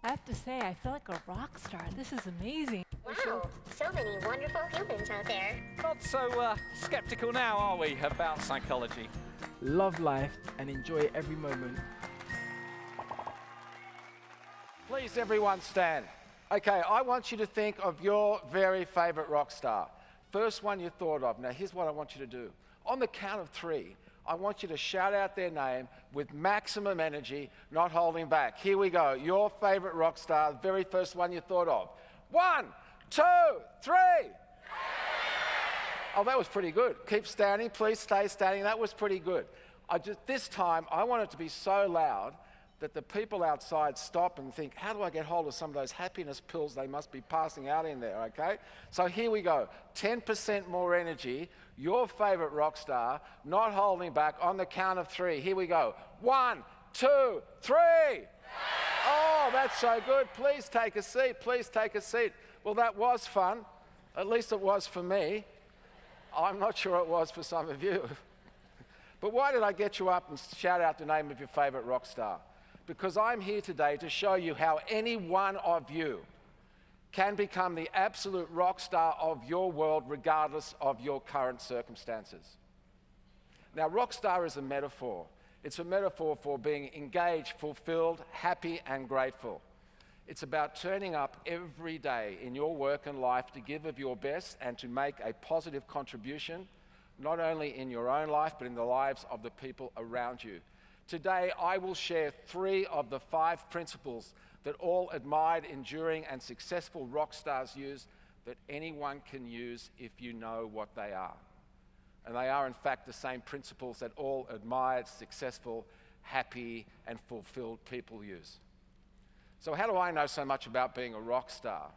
I have to say, I feel like a rock star. This is amazing. Wow, so many wonderful humans out there. Not so skeptical now, are we, about psychology? Love life and enjoy every moment. Please, everyone stand. Okay, I want you to think of your very favorite rock star. First one you thought of. Now, here's what I want you to do. On the count of 3, I want you to shout out their name with maximum energy, not holding back. Here we go. Your favorite rock star, the very first one you thought of. 1, 2, 3. Oh, that was pretty good. Keep standing. Please stay standing. That was pretty good. This time, I want it to be so loud that the people outside stop and think, how do I get hold of some of those happiness pills they must be passing out in there, okay? So here we go. 10% more energy. Your favorite rock star, not holding back, on the count of 3. Here we go. 1, 2, 3. Oh, that's so good. Please take a seat. Please take a seat. Well, that was fun. At least it was for me. I'm not sure it was for some of you. But why did I get you up and shout out the name of your favorite rock star? Because I'm here today to show you how any one of you can become the absolute rock star of your world regardless of your current circumstances. Now, rock star is a metaphor. It's a metaphor for being engaged, fulfilled, happy, and grateful. It's about turning up every day in your work and life to give of your best and to make a positive contribution, not only in your own life, but in the lives of the people around you. Today, I will share 3 of the 5 principles that all admired, enduring, and successful rock stars use that anyone can use if you know what they are. And they are, in fact, the same principles that all admired, successful, happy, and fulfilled people use. So how do I know so much about being a rock star?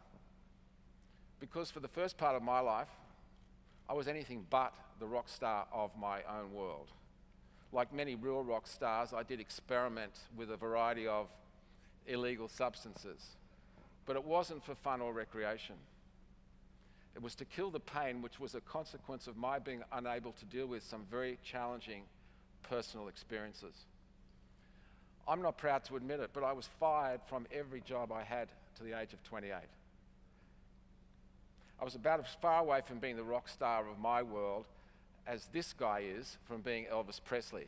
Because for the first part of my life, I was anything but the rock star of my own world. Like many real rock stars, I did experiment with a variety of illegal substances. But it wasn't for fun or recreation. It was to kill the pain, which was a consequence of my being unable to deal with some very challenging personal experiences. I'm not proud to admit it, but I was fired from every job I had to the age of 28. I was about as far away from being the rock star of my world as this guy is from being Elvis Presley.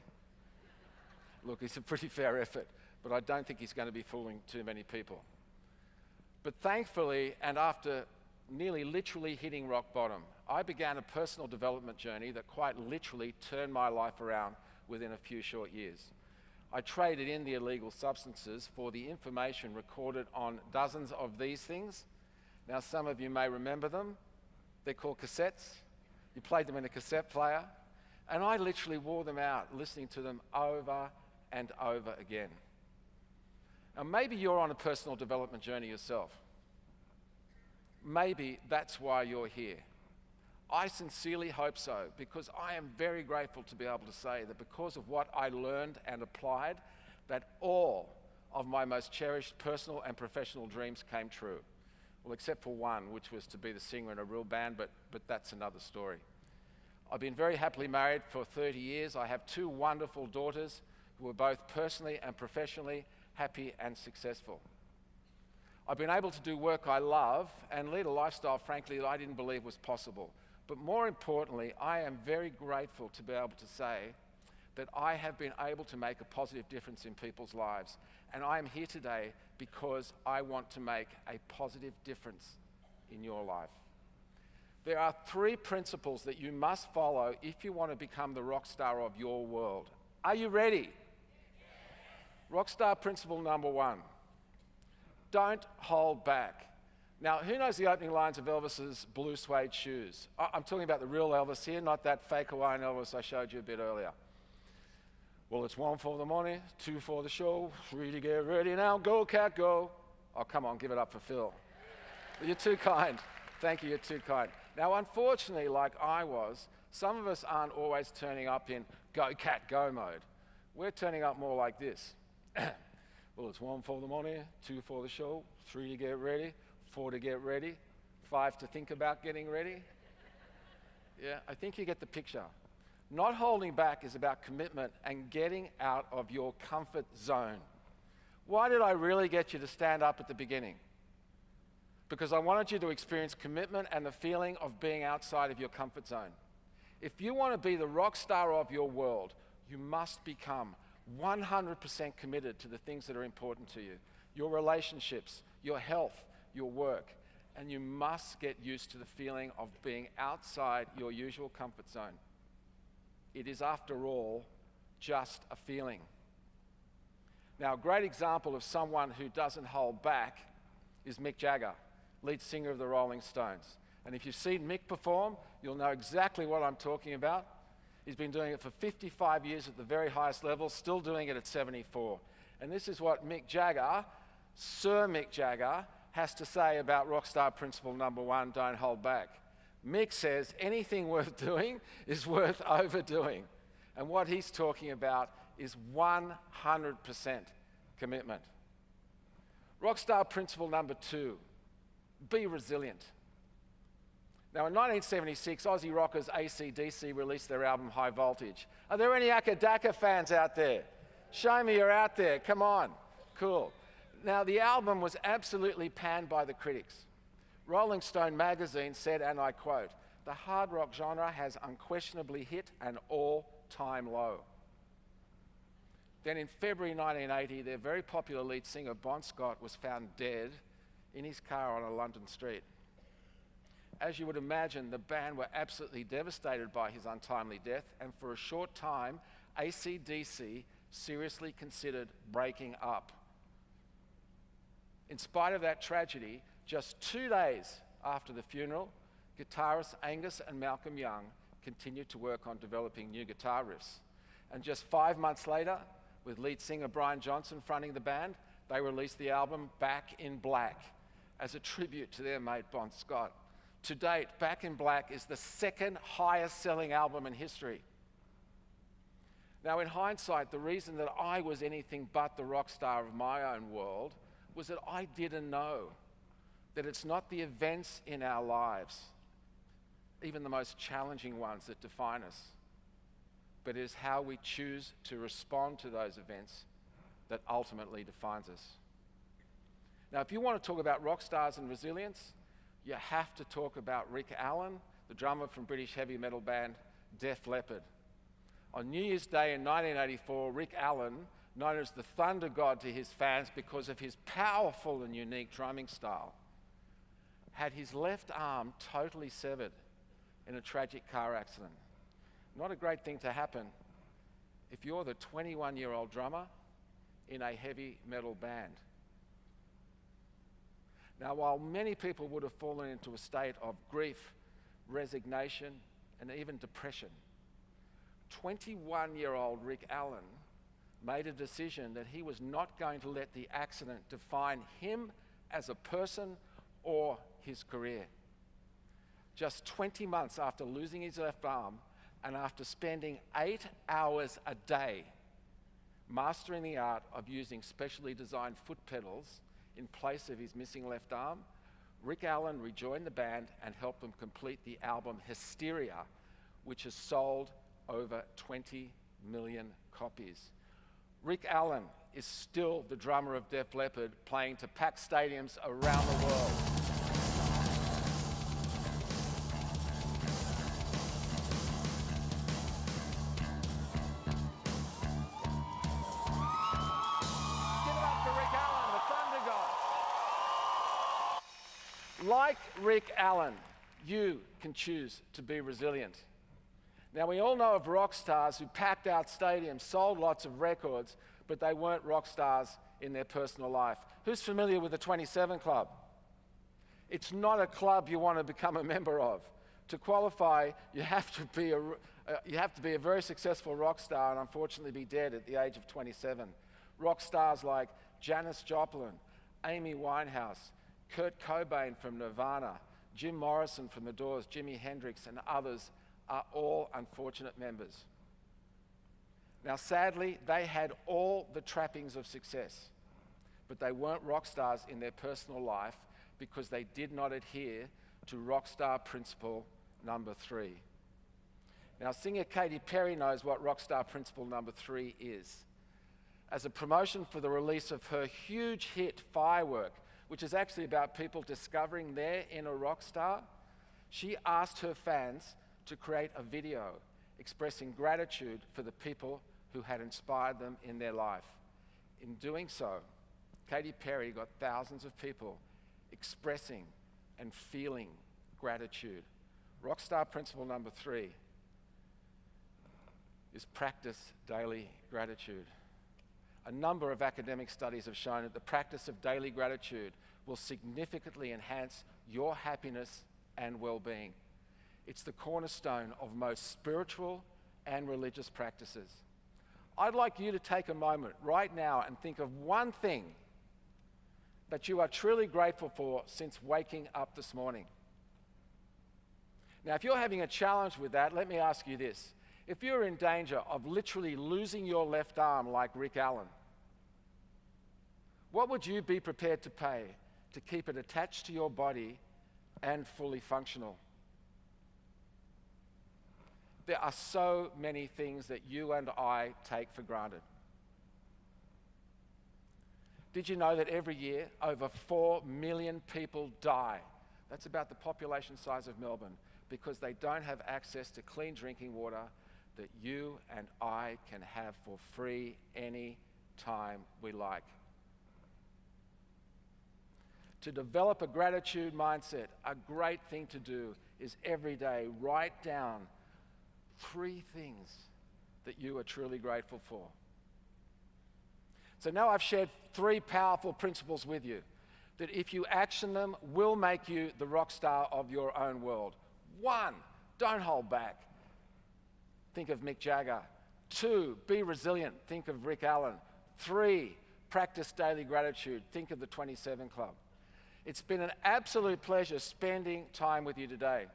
Look, it's a pretty fair effort, but I don't think he's going to be fooling too many people. But thankfully, and after nearly literally hitting rock bottom, I began a personal development journey that quite literally turned my life around within a few short years. I traded in the illegal substances for the information recorded on dozens of these things. Now, some of you may remember them. They're called cassettes. You played them in a cassette player, and I literally wore them out, listening to them over and over again. Now, maybe you're on a personal development journey yourself. Maybe that's why you're here. I sincerely hope so, because I am very grateful to be able to say that because of what I learned and applied, that all of my most cherished personal and professional dreams came true. Well, except for one, which was to be the singer in a real band, but that's another story. I've been very happily married for 30 years. I have 2 wonderful daughters who are both personally and professionally happy and successful. I've been able to do work I love and lead a lifestyle, frankly, that I didn't believe was possible. But more importantly, I am very grateful to be able to say that I have been able to make a positive difference in people's lives. And I am here today because I want to make a positive difference in your life. There are 3 principles that you must follow if you want to become the rock star of your world. Are you ready? Rock star principle number 1. Don't hold back. Now, who knows the opening lines of Elvis's Blue Suede Shoes? I'm talking about the real Elvis here, not that fake Hawaiian Elvis I showed you a bit earlier. Well, it's 1 for the money, 2 for the show, 3 to get ready now, go cat go. Oh, come on, give it up for Phil. You're too kind. Thank you, you're too kind. Now, unfortunately, like I was, some of us aren't always turning up in go cat go mode. We're turning up more like this. Well, it's 1 for the money, 2 for the show, 3 to get ready, 4 to get ready, 5 to think about getting ready. Yeah, I think you get the picture. Not holding back is about commitment and getting out of your comfort zone. Why did I really get you to stand up at the beginning? Because I wanted you to experience commitment and the feeling of being outside of your comfort zone. If you want to be the rock star of your world, you must become 100% committed to the things that are important to you. Your relationships, your health, your work. And you must get used to the feeling of being outside your usual comfort zone. It is, after all, just a feeling. Now, a great example of someone who doesn't hold back is Mick Jagger, lead singer of the Rolling Stones. And if you've seen Mick perform, you'll know exactly what I'm talking about. He's been doing it for 55 years at the very highest level, still doing it at 74. And this is what Mick Jagger, Sir Mick Jagger, has to say about Rockstar Principle number 1, don't hold back. Mick says anything worth doing is worth overdoing. And what he's talking about is 100% commitment. Rockstar Principle number 2, be resilient. Now, in 1976, Aussie rockers AC/DC released their album High Voltage. Are there any Akadaka fans out there? Show me you're out there, come on. Cool. Now, the album was absolutely panned by the critics. Rolling Stone magazine said, and I quote, "The hard rock genre has unquestionably hit an all-time low." Then in February 1980, their very popular lead singer, Bon Scott, was found dead in his car on a London street. As you would imagine, the band were absolutely devastated by his untimely death, and for a short time, AC/DC seriously considered breaking up. In spite of that tragedy, just 2 days after the funeral, guitarists Angus and Malcolm Young continued to work on developing new guitar riffs. And just 5 months later, with lead singer Brian Johnson fronting the band, they released the album Back in Black as a tribute to their mate Bon Scott. To date, Back in Black is the second highest selling album in history. Now, in hindsight, the reason that I was anything but the rock star of my own world was that I didn't know that it's not the events in our lives, even the most challenging ones, that define us, but it is how we choose to respond to those events that ultimately defines us. Now, if you want to talk about rock stars and resilience, you have to talk about Rick Allen, the drummer from British heavy metal band Def Leppard. On New Year's Day in 1984, Rick Allen, known as the Thunder God to his fans because of his powerful and unique drumming style, had his left arm totally severed in a tragic car accident. Not a great thing to happen if you're the 21-year-old drummer in a heavy metal band. Now, while many people would have fallen into a state of grief, resignation, and even depression, 21-year-old Rick Allen made a decision that he was not going to let the accident define him as a person or his career. Just 20 months after losing his left arm and after spending 8 hours a day mastering the art of using specially designed foot pedals in place of his missing left arm, Rick Allen rejoined the band and helped them complete the album Hysteria, which has sold over 20 million copies. Rick Allen is still the drummer of Def Leppard, playing to packed stadiums around the world. Give it up for Rick Allen, the Thunder God. Like Rick Allen, you can choose to be resilient. Now, we all know of rock stars who packed out stadiums, sold lots of records, but they weren't rock stars in their personal life. Who's familiar with the 27 Club? It's not a club you want to become a member of. To qualify, you have to be a very successful rock star and unfortunately be dead at the age of 27. Rock stars like Janis Joplin, Amy Winehouse, Kurt Cobain from Nirvana, Jim Morrison from The Doors, Jimi Hendrix, and others are all unfortunate members. Now, sadly, they had all the trappings of success, but they weren't rock stars in their personal life because they did not adhere to Rockstar Principle number 3. Now, singer Katy Perry knows what Rockstar Principle number 3 is. as a promotion for the release of her huge hit, Firework, which is actually about people discovering their inner rock star, she asked her fans to create a video expressing gratitude for the people who had inspired them in their life. In doing so, Katy Perry got thousands of people expressing and feeling gratitude. Rockstar principle number 3 is practice daily gratitude. A number of academic studies have shown that the practice of daily gratitude will significantly enhance your happiness and well-being. It's the cornerstone of most spiritual and religious practices. I'd like you to take a moment right now and think of one thing that you are truly grateful for since waking up this morning. Now, if you're having a challenge with that, let me ask you this. If you're in danger of literally losing your left arm like Rick Allen, what would you be prepared to pay to keep it attached to your body and fully functional? There are so many things that you and I take for granted. Did you know that every year over 4 million people die? That's about the population size of Melbourne, because they don't have access to clean drinking water that you and I can have for free any time we like. To develop a gratitude mindset, a great thing to do is every day write down 3 things that you are truly grateful for. So now I've shared 3 powerful principles with you that if you action them will make you the rock star of your own world. 1, don't hold back. Think of Mick Jagger. 2, be resilient. Think of Rick Allen. 3, practice daily gratitude. Think of the 27 Club. It's been an absolute pleasure spending time with you today.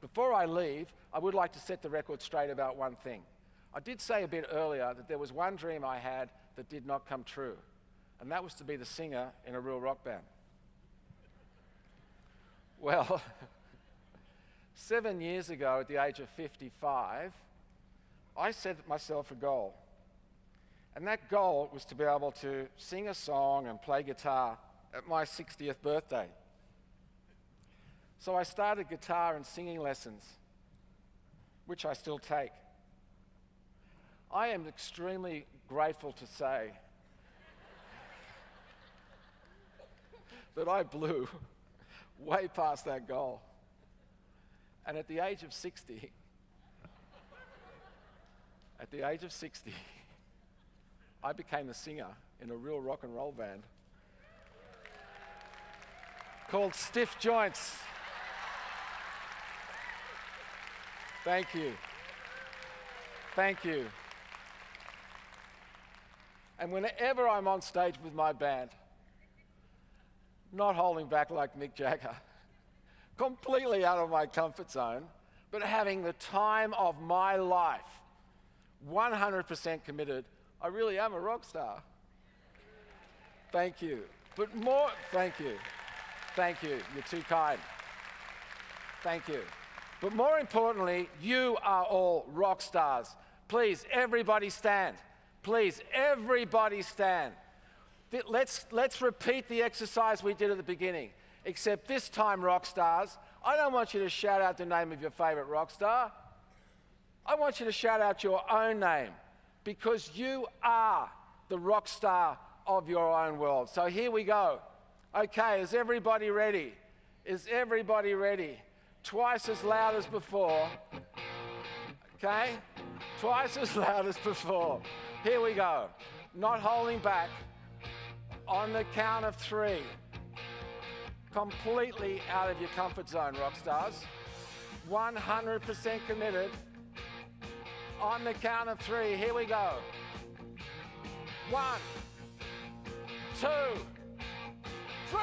Before I leave, I would like to set the record straight about one thing. I did say a bit earlier that there was one dream I had that did not come true, and that was to be the singer in a real rock band. Well, 7 years ago, at the age of 55, I set myself a goal. And that goal was to be able to sing a song and play guitar at my 60th birthday. So I started guitar and singing lessons, which I still take. I am extremely grateful to say that I blew way past that goal. And at the age of 60, I became a singer in a real rock and roll band called Stiff Joints. Thank you. Thank you. And whenever I'm on stage with my band, not holding back like Mick Jagger, completely out of my comfort zone, but having the time of my life, 100% committed, I really am a rock star. Thank you. But more, thank you. Thank you. You're too kind. Thank you. But more importantly, you are all rock stars. Please, everybody stand. Please, everybody stand. Let's repeat the exercise we did at the beginning. Except this time, rock stars, I don't want you to shout out the name of your favorite rock star. I want you to shout out your own name, because you are the rock star of your own world. So here we go. Okay, is everybody ready? Is everybody ready? Twice as loud as before. Okay? Twice as loud as before. Here we go. Not holding back. On the count of 3. Completely out of your comfort zone, rock stars. 100% committed. On the count of 3, here we go. 1, 2, 3.